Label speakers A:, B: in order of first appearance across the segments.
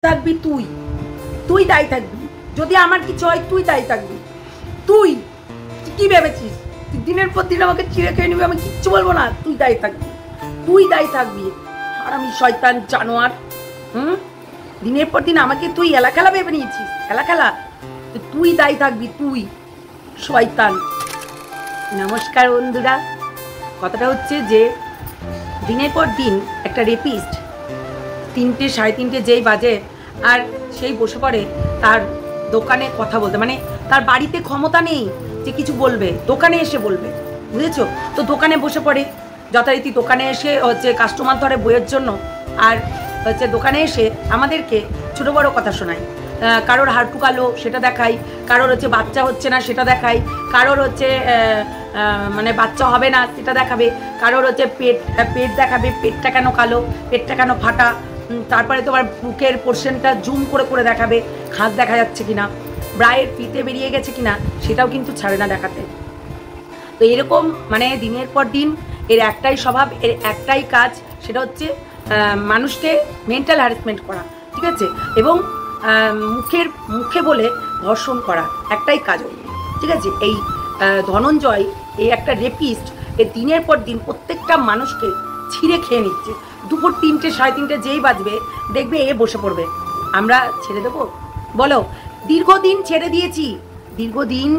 A: থাকবি তুই, তুই দায়ী থাকবি। যদি আমার কিছু হয় তুই দায়ী থাকবি। তুই কি ভেবেছিস তুই দিনের পর দিন আমাকে চিড়ে খেয়ে নিবি? আমি কিচ্ছু বলবো না, তুই দায়ী থাকবি, তুই দায়ী থাকবি। আর আমি শয়তান জানোয়ার। দিনের পর দিন আমাকে তুই এলা খেলা ভেবে নিয়েছিস? এলা খেলা? তুই দায়ী থাকবি, তুই শয়তান। নমস্কার বন্ধুরা, কথাটা হচ্ছে যে দিনের পর দিন একটা রেপিস্ট 3টে 3:30 যেই বাজে আর সেই বসে পড়ে তার দোকানে কথা বলতে, মানে তার বাড়িতে ক্ষমতা নেই যে কিছু বলবে, দোকানে এসে বলবে, বুঝেছো তো? দোকানে বসে পড়ে যথারীতি, দোকানে এসে হচ্ছে কাস্টমার ধরে বইয়ের জন্য, আর হচ্ছে দোকানে এসে আমাদেরকে ছোটো বড়ো কথা শোনায়। কারোর হাঁটু কালো সেটা দেখায়, কারোর হচ্ছে বাচ্চা হচ্ছে না সেটা দেখায়, কারোর হচ্ছে মানে বাচ্চা হবে না সেটা দেখাবে, কারোর হচ্ছে পেট দেখাবে, পেটটা কেন কালো, পেটটা কেন ফাটা, তারপরে তোমার বুকের পোর্শনটা জুম করে করে দেখাবে, হাত দেখা যাচ্ছে কিনা, ব্রায়ের ফিতে বেরিয়ে গেছে কিনা সেটাও কিন্তু ছাড়ে না দেখাতে। তো এরকম মানে দিনের পর দিন এর একটাই স্বভাব, এর একটাই কাজ, সেটা হচ্ছে মানুষকে মেন্টাল হ্যারাসমেন্ট করা, ঠিক আছে, এবং মুখে বলে ধর্ষণ করা, একটাই কাজ, ঠিক আছে। এই ধনঞ্জয় এই একটা রেপিস্ট, এ দিনের পর দিন প্রত্যেকটা মানুষকে ছিঁড়ে খেয়ে নিচ্ছে। দুপুর 3টে 3:30 যেই বাজবে দেখবে এ বসে পড়বে। আমরা ছেড়ে দেবো? বলো? দীর্ঘদিন ছেড়ে দিয়েছি, দীর্ঘদিন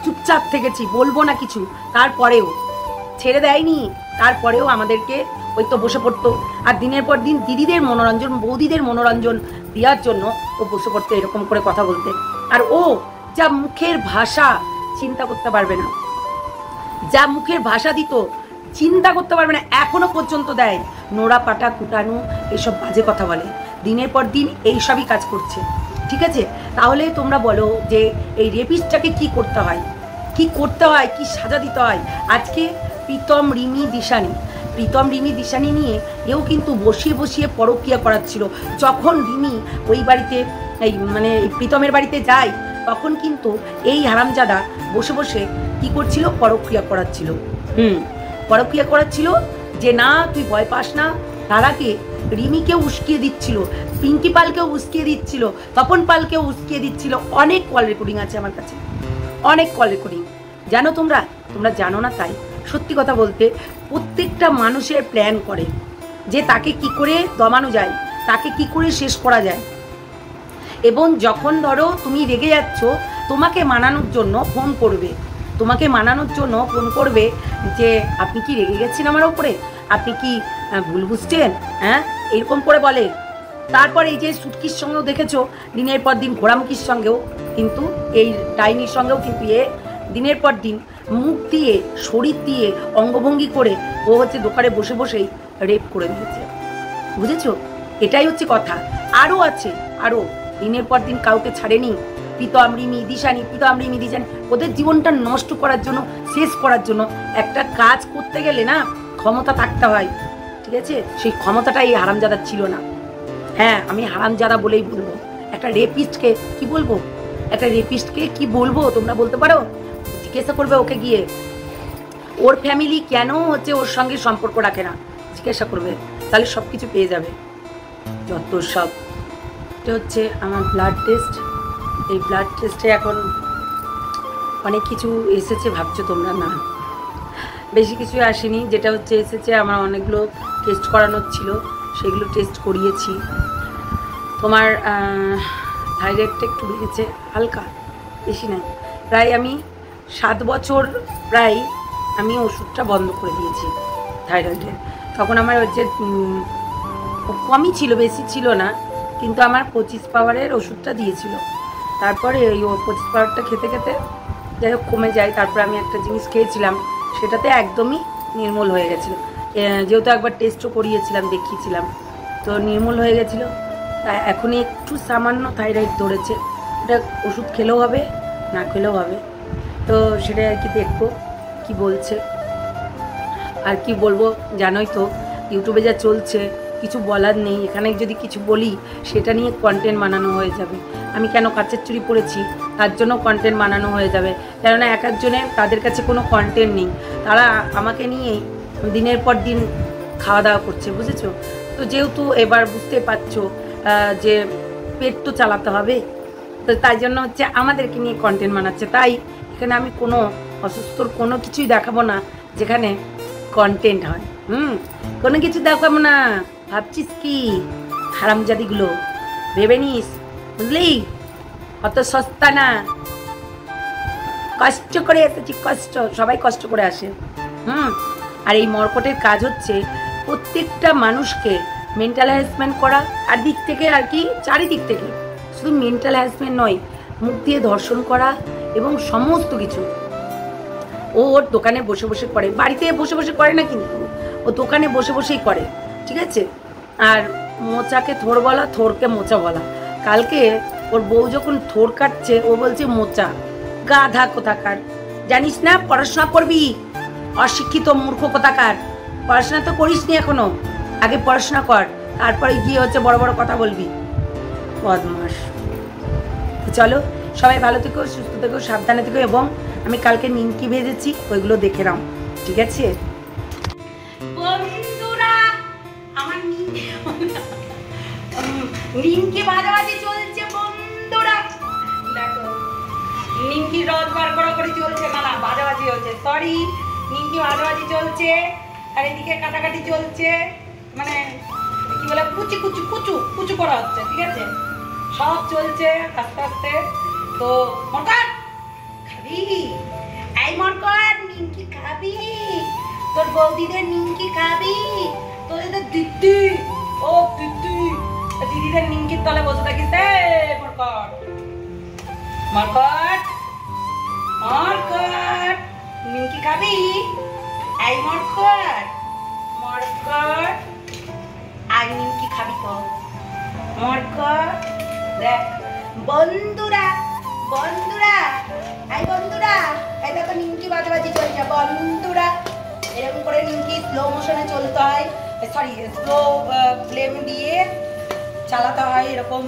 A: চুপচাপ থেকেছি, বলবো না কিছু, তারপরেও ছেড়ে দেয়নি, তারপরেও আমাদেরকে ওই তো বসে পড়তো। আর দিনের পর দিন দিদিদের মনোরঞ্জন, বৌদিদের মনোরঞ্জন দেওয়ার জন্য ও বসে পড়তো এরকম করে কথা বলতে। আর ও যা মুখের ভাষা চিন্তা করতে পারবে না, যা মুখের ভাষা দিত চিন্তা করতে পারবে না, এখনো পর্যন্ত দেয়। নোড়া পাটা কুটানো এসব বাজে কথা বলে, দিনের পর দিন এইসবই কাজ করছে, ঠিক আছে। তাহলে তোমরা বলো যে এই রেপিস্টটাকে কি করতে হয়, কি করতে হয়, কি সাজা দিতে হয়? আজকে প্রীতম রিমি দিশানি নিয়ে এও কিন্তু বসিয়ে বসিয়ে পরক্রিয়া করাচ্ছিল। যখন রিমি ওই বাড়িতে এই মানে প্রীতমের বাড়িতে যায় তখন কিন্তু এই হারামজাদা বসে বসে কি করছিল? পরক্রিয়া করাচ্ছিল। পরক্রিয়া করাচ্ছিল যে না তুই ভয় পাস না। তার আগে রিমিকেও উস্কিয়ে দিচ্ছিল, পিঙ্কি পালকেও উস্কিয়ে দিচ্ছিল, তপন পালকেও উস্কিয়ে দিচ্ছিল। অনেক কল রেকর্ডিং আছে আমার কাছে, অনেক কল রেকর্ডিং। জানো তোমরা জানো না, তাই সত্যি কথা বলতে প্রত্যেকটা মানুষের প্ল্যান করে যে তাকে কি করে দমানো যায়, তাকে কি করে শেষ করা যায়। এবং যখন ধরো তুমি রেগে যাচ্ছ, তোমাকে মানানোর জন্য ফোন করবে, যে আপনি কি রেগে গেছেন আমার ওপরে, আপনি কি ভুল বুঝছেন, হ্যাঁ, এরকম করে বলে। তারপর এই যে সুটকির সঙ্গেও দেখেছো, দিনের পর দিন ঘোড়ামুখির সঙ্গেও কিন্তু, এই ডাইনির সঙ্গেও কিন্তু এ দিনের পর দিন মুখ দিয়ে, শরীর দিয়ে, অঙ্গভঙ্গি করে ও হচ্ছে দোকানে বসে বসেই রেপ করে দিয়েছে, বুঝেছো? এটাই হচ্ছে কথা। আরও আছে, আরও দিনের পর দিন কাউকে ছাড়েনি। প্রীতম রিমি দিশানি, ওদের জীবনটা নষ্ট করার জন্য, শেষ করার জন্য একটা কাজ করতে গেলে না ক্ষমতা থাকতে হয়, ঠিক আছে। সেই ক্ষমতাটা এই হারামজাদা ছিল না। হ্যাঁ, আমি হারামজাদা বলেই বলবো। একটা রেপিস্টকে কি বলবো, তোমরা বলতে পারো? জিজ্ঞাসা করবে ওকে গিয়ে, ওর ফ্যামিলি কেন হচ্ছে ওর সঙ্গে সম্পর্ক রাখে না, জিজ্ঞাসা করবে, তাহলে সব কিছু পেয়ে যাবে। যত সব। এটা হচ্ছে আমার ব্লাড টেস্ট। এই ব্লাড টেস্টে এখন অনেক কিছু এসেছে, ভাবছো তোমরা? না, বেশি কিছু আসেনি। যেটা হচ্ছে এসেছে, আমার অনেকগুলো টেস্ট করানোর ছিল, সেগুলো টেস্ট করিয়েছি। তোমার থাইরয়েডটা একটু বেড়েছে হালকা, বেশি নাই। প্রায় আমি 7 বছর প্রায় আমি ওষুধটা বন্ধ করে দিয়েছি থাইরয়েডের। তখন আমার হচ্ছে কমই ছিল, বেশি ছিল না, কিন্তু আমার 25 পাওয়ারের ওষুধটা দিয়েছিল। তারপরে ওই 25 পাওয়ারটা খেতে খেতে যাই হোক কমে যায়। তারপরে আমি একটা জিনিস খেয়েছিলাম, সেটাতে একদমই নির্মূল হয়ে গেছিলো। যেহেতু একবার টেস্টও করিয়েছিলাম, দেখিয়েছিলাম, তো নির্মূল হয়ে গেছিলো। তা এখনই একটু সামান্য থাইরয়েড ধরেছে, ওটা ওষুধ খেলেও হবে, না খেলেও হবে। তো সেটাই আর কি, দেখবো কি বলছে। আর কি বলবো, জানোই তো ইউটিউবে যা চলছে, কিছু বলার নেই। এখানে যদি কিছু বলি সেটা নিয়ে কন্টেন্ট বানানো হয়ে যাবে। আমি কেন কাচের চুড়ি পরেছি তার জন্য কন্টেন্ট বানানো হয়ে যাবে, কেননা এক একজনের তাদের কাছে কোনো কন্টেন্ট নেই, তারা আমাকে নিয়েই দিনের পর দিন খাওয়া দাওয়া করছে, বুঝেছো? তো যেহেতু এবার বুঝতে পারছো যে পেট তো চালাতে হবে, তো তাই জন্য হচ্ছে আমাদেরকে নিয়ে কন্টেন্ট বানাচ্ছে। তাই এখানে আমি কোনো অসুস্থর কোনো কিছুই দেখাবো না যেখানে কন্টেন্ট হয়। কোনো কিছু দেখাবো না। ভাবছিস কি হারামজাদিগুলো, ভেবে নিস, বুঝলি? অত সস্তা না, কষ্ট করে এসেছি, কষ্ট, সবাই কষ্ট করে আসে। আর এই মর্কটের কাজ হচ্ছে প্রত্যেকটা মানুষকে মেন্টাল হ্যারাসমেন্ট করা, আর দিক থেকে আর কি চারিদিক থেকে, শুধু মেন্টাল হ্যারাসমেন্ট নয়, মুখ দিয়ে ধর্ষণ করা এবং সমস্ত কিছু। ও ওর দোকানে বসে বসে করে, বাড়িতে বসে বসে করে না, কিন্তু ও দোকানে বসে বসেই করে, ঠিক আছে? আর মোচাকে থোর বলা, থোরকে মোচা বলা। কালকে ওর বউ যখন থোর কাটছে, ও বলছে মোচা। গাধা কোথাকার, জানিস না পড়াশোনা করবি? অশিক্ষিত মূর্খ কোথাকার, পড়াশোনা তো করিসনি এখনো, আগে পড়াশোনা কর, তারপরে গিয়ে হচ্ছে বড় বড় কথা বলবি, বদমাস। চলো সবাই ভালো থেকো, সুস্থ থেকো, সাবধানে থেকো, এবং আমি কালকে নিমকি ভেজেছি, ওইগুলো দেখে নাও, ঠিক আছে? বন্ধুরা আমার নিমকি ভাজাভাজি চলছে বন্ধুরা, দেখো নিমকি রস বার করা করে চলছে, না না ভাজাভাজি হচ্ছে, সরি, নিমকি ভাজাভাজি চলছে, আর এদিকে কাটাকাটি চলছে, মানে কি বলে কুচি কুচি কুচু কুচু করা হচ্ছে, ঠিক আছে? সব চলছে আস্তে আস্তে। তো মরকট খাবি? এই মরকট নিমকি খাবি? তোর বৌদিদের নিমকি খাবি? তোদের দিদি, ও দিদি, দিদিদের নিমকির তলে বসে থাকিস মরকট, মরকট, মরকট, নিমকি খাবি? এই মরকট, মরকট, আর নিমকি খাবি তো মরকট? দেখ বন্ধুরা, বন্ধুরা, এই বন্ধুরা, এই দেখো নিমকি ভাজাভাজি চলছে বন্ধুরা। এরকম করে নিমকি স্লো মোশনে চলতে হয়, সরি স্লো ফ্লেম দিয়ে চালাতে হয়, এরকম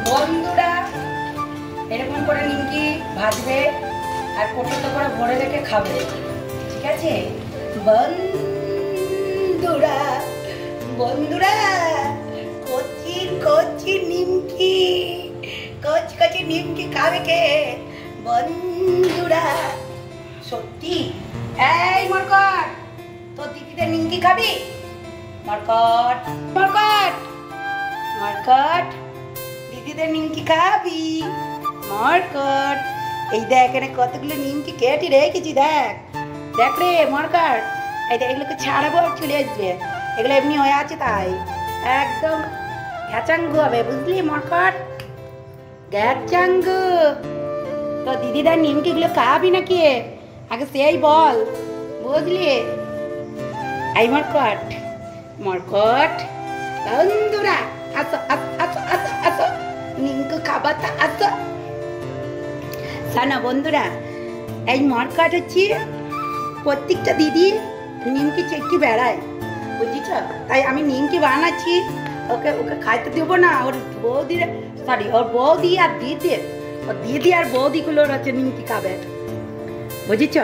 A: বন্ধুরা। এরকম করে নিমকি ভাজবে আর কোটোতে করে ভরে রেখে খাবে, ঠিক আছে বন্ধুরা? বন্ধুরা কচি কচি নিমকি, কচি কচি নিমকি খাবে কে বন্ধুরা? সত্যি? এই মরকট, তোর দিদিদের নিমকি খাবি? মরকট, মরকট, মরকট, দিদিদের নিমকি খাবি? মরকট, এই দেখ এখানে কতগুলো নিমকি কেটে রেখেছি, দেখ দেখ রে মরকট, এই দেখ এগুলোকে ছাড়াবো আর চলে আসবে, এগুলো এমনি হয়ে আছে, তাই একদম ঘ্যাচাঙ্গু হবে, বুঝলি মরকট? ঘ্যাচাঙ্গু। তো দিদিদার নিমকিগুলো খাবি নাকি আগে সেই বল, বুঝলি? এই মরকট, মরকট, বন্ধুরা আসো আসো আসো আসো, নিমকি খাবার তা আসো। শোনো বন্ধুরা, এই মরকট হচ্ছে প্রত্যেকটা দিদি নিমকি চেকি বেড়ায়, বুঝিস? তাই আমি নিমকি বানাচ্ছি, ওকে ওকে খাইতে দেবো না, ওর বৌদি, সরি ওর বৌদি আর দিদি, ওর দিদি আর বৌদিগুলোর হচ্ছে নিমকি খাবে, বুঝিস?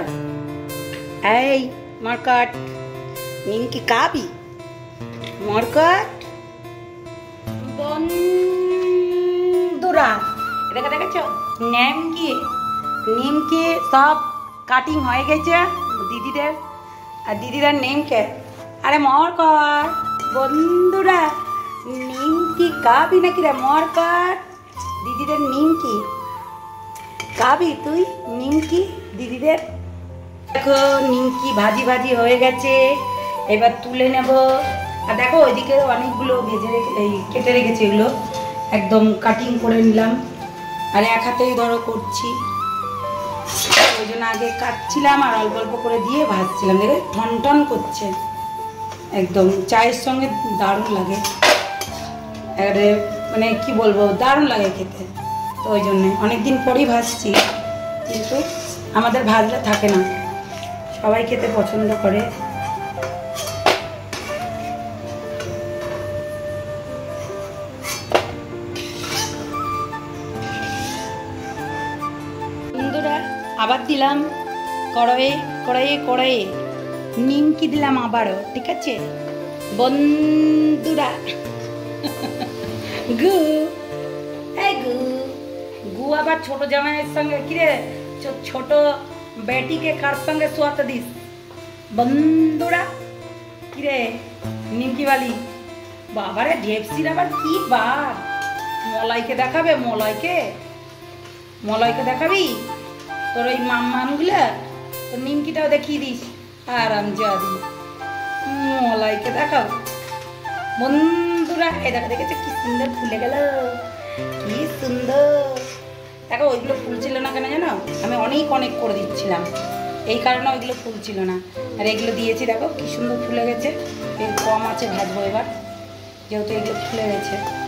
A: এই মরকট, নিমকি খাবি? মরকট, বন্ধুরা দেখে দেখেছ নিমকি, নিমকি সব কাটিং হয়ে গেছে দিদিদের, আর দিদিদের নিমকে। আরে মরকট বন্ধুরা, নিমকি খাবি নাকি রে মরকট? দিদিদের নিমকি খাবি তুই? নিমকি দিদিদের। দেখো নিমকি ভাজি ভাজি হয়ে গেছে, এবার তুলে নেব। আর দেখো ওইদিকে অনেকগুলো ভেজে কেটে রেখেছি, এগুলো একদম কাটিং করে নিলাম, আর এক হাতেই ধরো করছি, ওই জন্য আগে কাটছিলাম আর অল্প অল্প করে দিয়ে ভাজছিলাম, দেখে টন টন করছে, একদম চায়ের সঙ্গে দারুণ লাগে, এবারে মানে কি বলবো, দারুণ লাগে খেতে। তো ওই জন্যে অনেকদিন পরেই ভাজছি, কিন্তু আমাদের ভাজলে থাকে না, সবাই খেতে পছন্দ করে। বন্ধুরা আবার দিলাম কড়াইয়ে কড়াইয়ে কড়াইয়ে নিমকি দিলাম আবারও, ঠিক আছে বন্ধুরা? গু এই গু গু আবার ছোট জামাইয়ের সঙ্গে কিরে ছোট বেটিকে কার সঙ্গে শোয়াতে দিস বন্ধুরা কিরে নিমকিবালি বাবারে ঢেপসির আবার কি বার মলাইকে দেখাবে মলাইকে দেখাবি তোর ওই মামগুলা তোর নিমকিটাও দেখিয়ে দিস আরাম যাবি মলাইকে দেখাও বন্ধুরা এই দেখো দেখেছো কি সুন্দর ফুলে গেল কি সুন্দর দেখো ওইগুলো ফুল ছিল না কেন জানো আমি অনেক করে দিচ্ছিলাম এই কারণে ওইগুলো ফুল ছিল না আর এগুলো দিয়েছি দেখো কি সুন্দর ফুলে গেছে এই কম আছে ভাজবো এবার যেহেতু এগুলো ফুলে গেছে